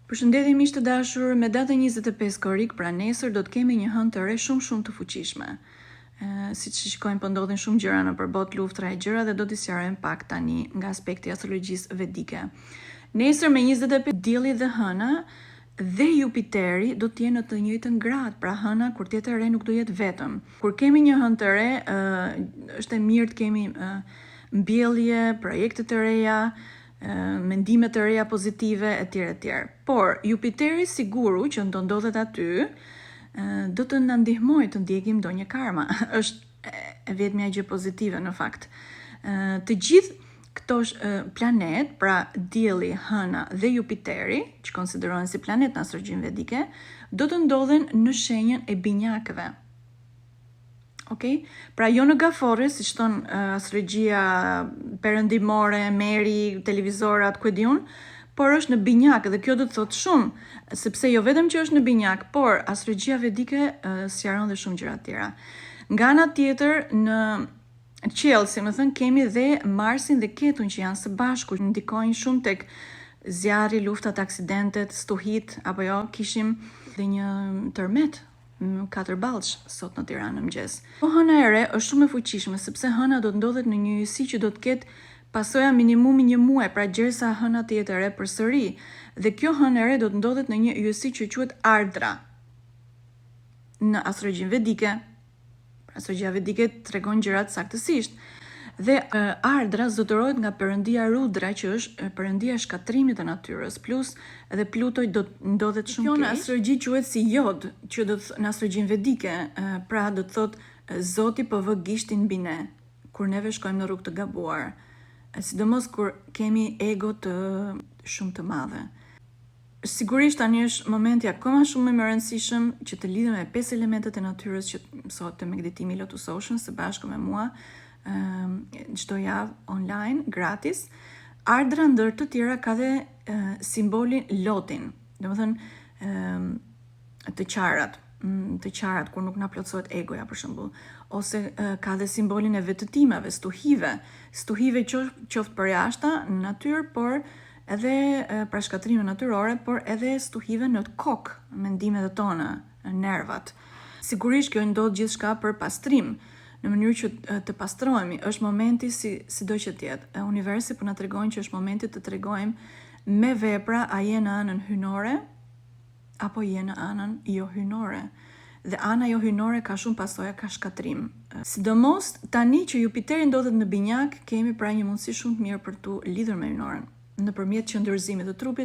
Përshëndetje miq të dashur, me datën 25 korrik, pra nesër do të kemi një hënë të re shumë të fuqishme. Siç shikojmë po ndodhin shumë gjëra nëpër botë, luftra e gjëra, dhe do t'i sqarojmë pak tani nga aspekti i astrologjisë vedike. Nesër me 25 dielli dhe hëna dhe Jupiteri do të jenë në të njëjtën gradë, pra hëna kur të jetë e re nuk do jetë vetëm. Kur kemi një hënë të re, është e mirë të kemi mbjellje, projekte të reja, mendime të reja pozitive, etj. Por Jupiteri siguru që do ndodhet aty, do të na ndihmojë të ndjekim ndonjë karma. Është e vetmja gjë pozitive në fakt. Të gjithë këto planet, pra dielli, hëna dhe Jupiteri, që konsiderohen si planet në astrologjinë vedike, do të ndodhen në shenjën e binjakëve. Okay? Pra jo në gafore, si thon astrologjia perëndimore, meri, televizorat, ku e diun, por është në binjak, dhe kjo do të thotë shumë, sepse jo vetëm që është në binjak, por astrologjia vedike sqaron dhe shumë gjëra të tjera. Nga ana tjetër, në qiell, si më thënë, kemi dhe Marsin dhe Ketun që janë së bashku, ndikojnë shumë tek zjarri, luftat, aksidentet, stuhit, apo jo, kishim dhe një tërmet 4 ballsh sot në Tiranë në mëngjes. Po hëna e re është shumë e fuqishme, sepse hëna do të ndodhet në një yjsi që do të ketë pasoja minimumi 1 muaj, pra gjersa hëna të jetë e re përsëri. Dhe kjo hënë e re do të ndodhet në një yjsi që quhet Ardra. Në astrologjinë vedike, astrologjia vedike tregon gjërat saktësisht. Dhe Ardra zotërohet nga perëndia Rudra, që është perëndia e shkatrimit të natyrës, plus edhe Plutoj do të ndodhet shumë keq. Kjo në astrologji quhet si Jod, që do të në astrologjinë vedike, pra do të thotë Zoti po vë gishtin mbi ne, kur neve shkojmë në rrugë të gabuar, sidomos kur kemi ego të shumë të madhe. Sigurisht tani është momenti akoma shumë më i rëndësishëm që të lidhem me 5 elementet e natyrës që mësohet te Megdetimi Lotus Ocean së bashku me mua, çdo javë online, gratis. Ardra ndër të tjera ka dhe simbolin lotin, domethënë të qarat kur nuk na plotësohet egoja për shembull, ose ka dhe simbolin e vetëtimave, stuhive qoftë për jashta në natyrë, por edhe pra shkatrime natyrore, por edhe stuhive në kokë, mendimet tona, nervat. Sigurisht kjo ndodh gjithçka për pastrim, në mënyrë që të pastrohemi. Është momenti sido që të jetë. Universi po na tregon që është momenti të tregojmë me vepra a je në anën hynore apo je në anën jo hynore. Dhe ana jo hynore ka shumë pasoja, ka shkatrim. Sidomos tani që Jupiteri ndodhet në binjak, kemi pra një mundësi shumë të mirë për tu lidhur me hynoren, nëpërmjet qëndërëzimit të trupit